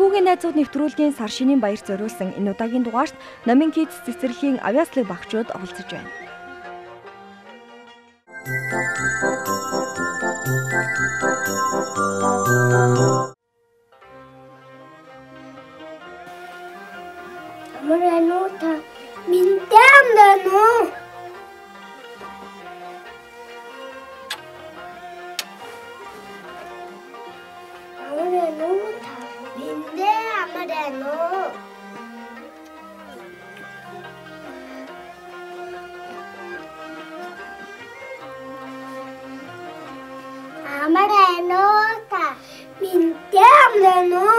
Хүүгийн найзууд нэвтрүүлгийн сар шинийн баяр зориулсан энэ удаагийн дугаарт Номын Kids цэцэрлэгийн авьяаслаг багчууд оролцож байна. Амранота минтэмдэнү. Амранота миндэ амрано. Amraнота минтэмдэнү.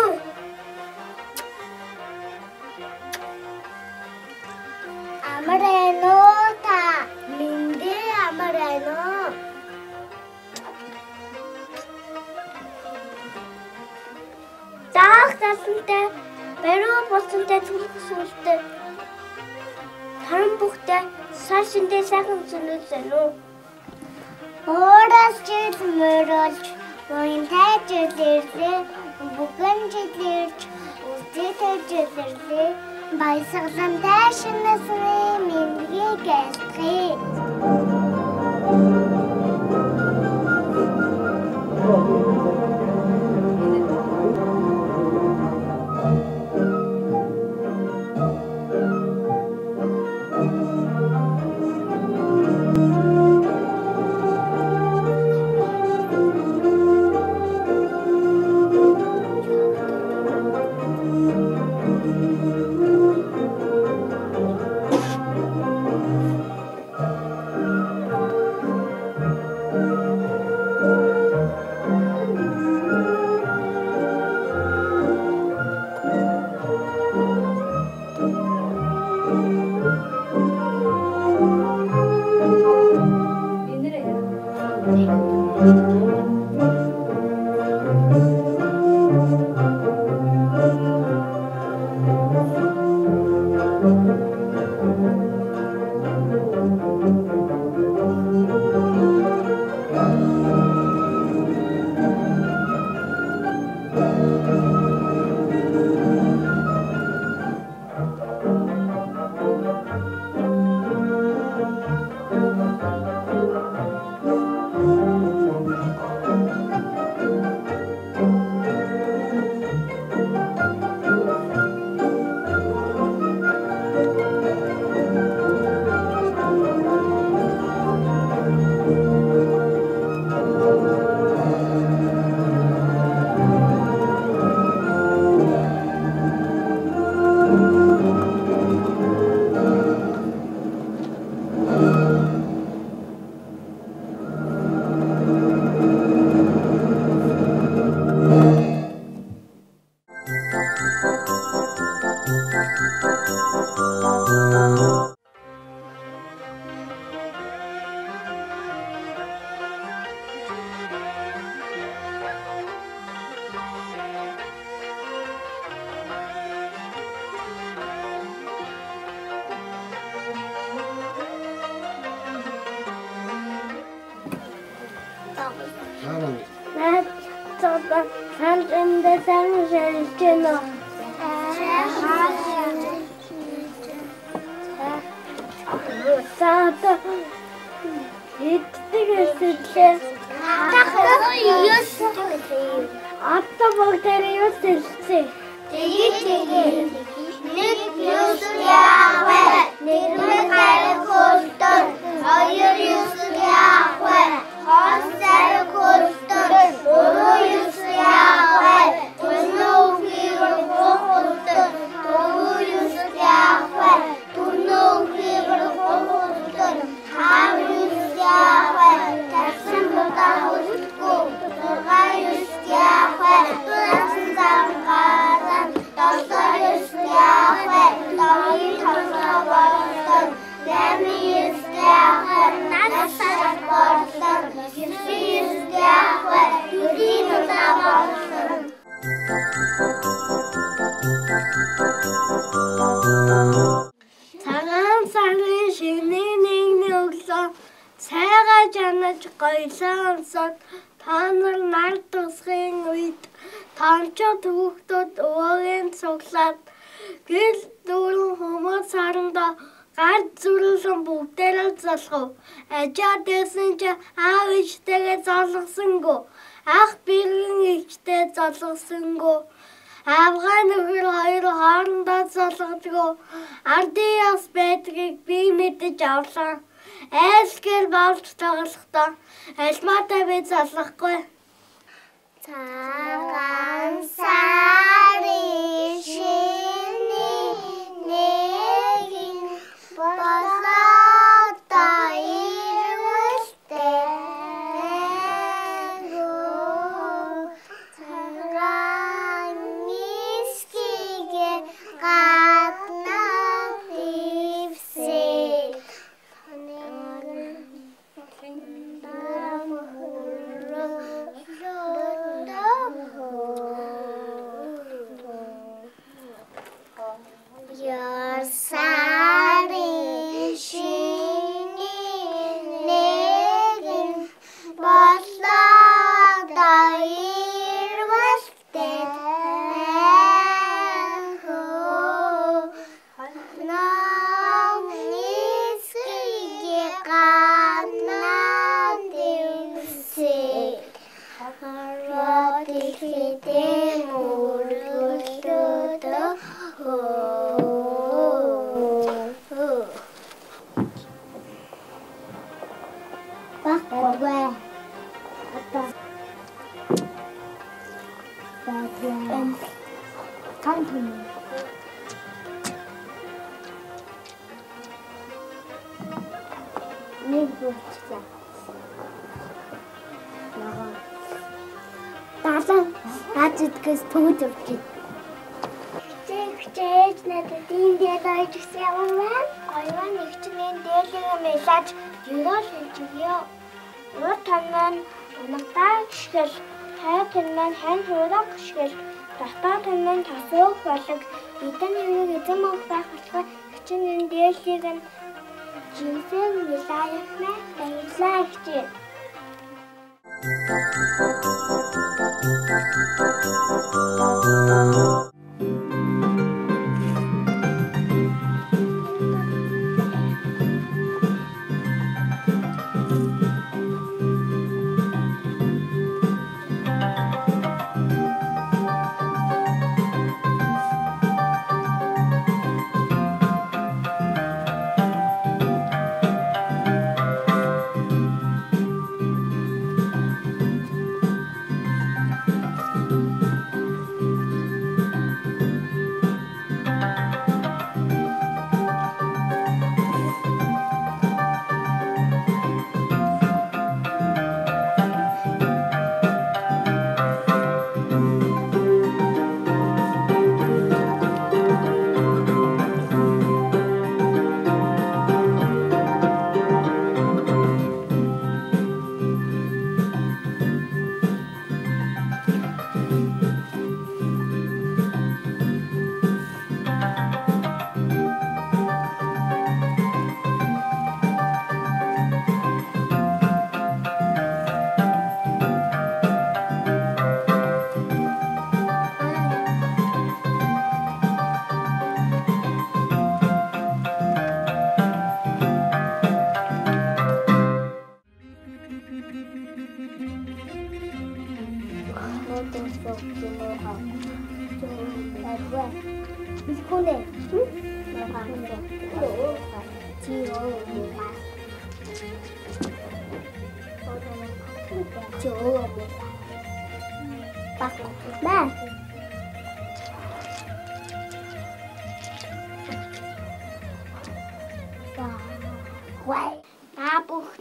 Amarenoota, minde amareno. Таах тасантай, бариу болсонтой зүрхсүүлтэй. Таран бүхтэй, сар шиндээ сайхан сүнүүлсэн үү? Оорас жил мөрөлж, ноёнтай жилэрсээ, бүгэн жилэрч, үстэй жилэрсээ. Баясгалантай шинэсны мэндийг гэлтгий. Танчаа түүхтүүд өвөгийн цуглаад гэл дүүрэн хүмүүс харандаа гар зүрлэн бүгдээрээ залхав. Ажаа дэсэн чи аав ичтэйгээ залгасангүй. Ах бэргэн ичтэй залгасангүй. Аавгаа нөхөр хоёр хоорондоо залгадгүй. Ардын яс байдгийг би мэдэж авлаа. Айлгэр болж тоглохдоо альмаатай би залгахгүй. Цагаан сарын шиний нэгэн болоод ирвэлтэй цагаан нисгийгээ гадна дэвсээ Ясарын шиний нэгэн болоод ирвэлтэй нам нисгийгээ гадна дэвсээ хараад ихэдээ мөргөлдөө Bakwe. Kanton. Нэг бүчлээ. Ягаа. Талан хажидгээс төгөж явчих. Чэж надад энэ дээд очсон юм байна. Гоёван нэгчнээ дээлээ мэлаж юрол хэлчихё. Урд таньман унагтаа гიშгэл, хай таньман хань хуураг гიშгэл, татаа таньман тасуух болог, эдэн хэвийг эзэм авах байх болго хчин энэ дээлийг нь жинсэн мэлаягнаа баярлаа хичээ.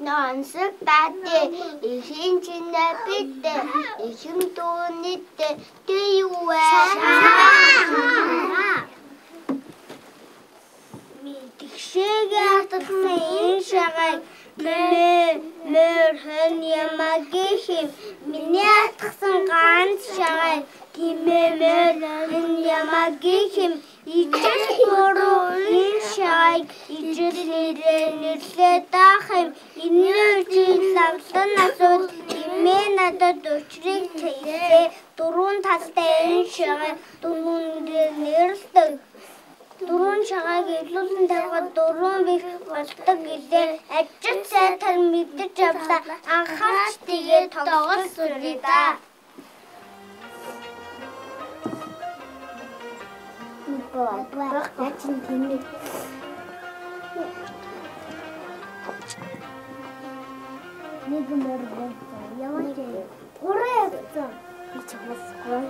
Нансаг байтэ ихэн чинээ битэ ихэн дүүнитэ тэйвэ мэдгшээгээ хатсан энэ шагай мөр ямагихим миний атгсан ганц шагай тимэмэр ямагихим ижил буруу энэ шагай ижил нэрлээ даахим инээжил лавлан асууд имээ надад учрыг тээсээ дөрвөн талтай Дөрвөн шагааг илүүлэн тавихад дөрвөн бих болдог гэлээ. Ажил сайтар мэдэж авлаа. Анхаарч тэгээд тоглож сүрээ да. Бах начин тэмээ. Нэг мөрөөр яваач. Ураа явцсан. Би чамсгүй.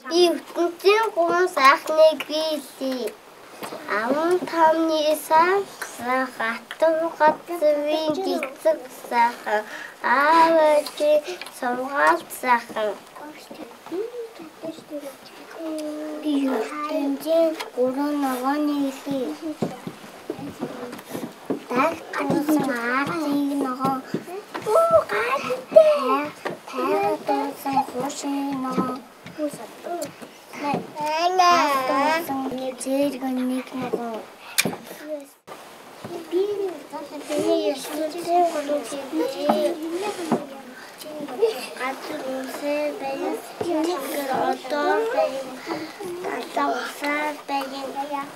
Би ертөнцийн гурван сайхныг биелье. Аман тамны сайхан, хатан газрын гисэг сайхан, аавч сургаал сайхан. Би ертөнцийн гурван ногооны биелье. Тагтсан аартыг ногоо. Тагтсан хошны ногоо. Зэрэг нэг ногоо. Би ертөнцийн гурван гадар үсээ баян тэнгэр одоо баян талаусаар баян.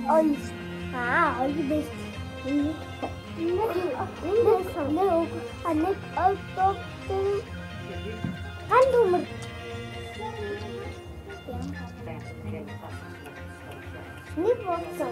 Ой. Ой биш. Энэ сонир анаг авто гандумэр. Нэг боцоо.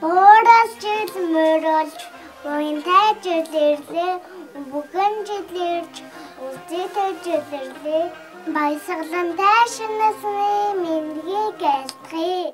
Боорос жил мөрөлж, буянтай жилэрлээ, бүгэн жилэрж, үзэтэй жилэрлээ, баясгалантай шинэсны мэндгийг айлтгая.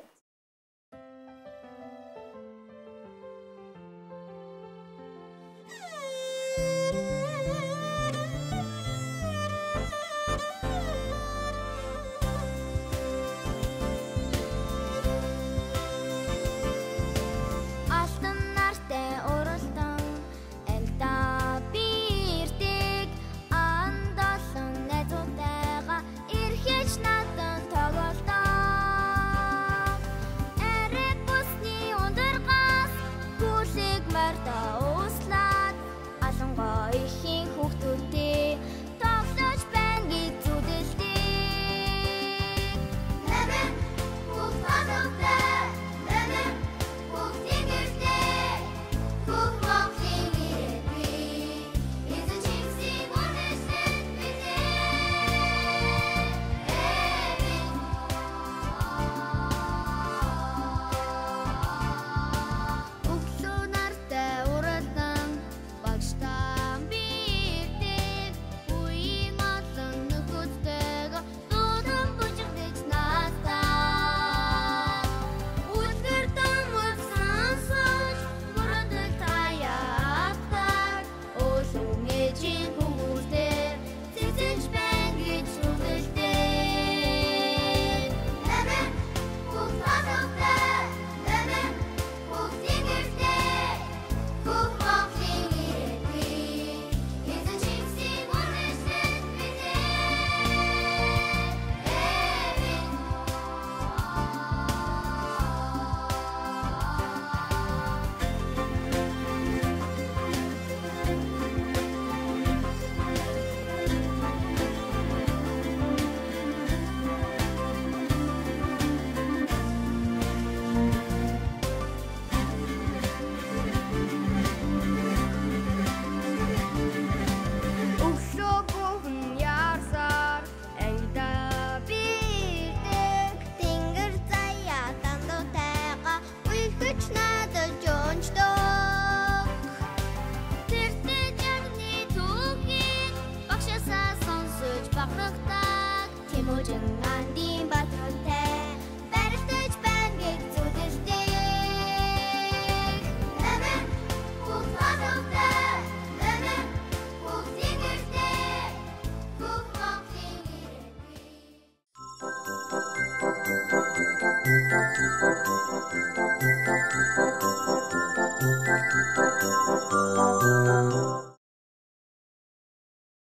Багнагтаг тэмүүжин ганди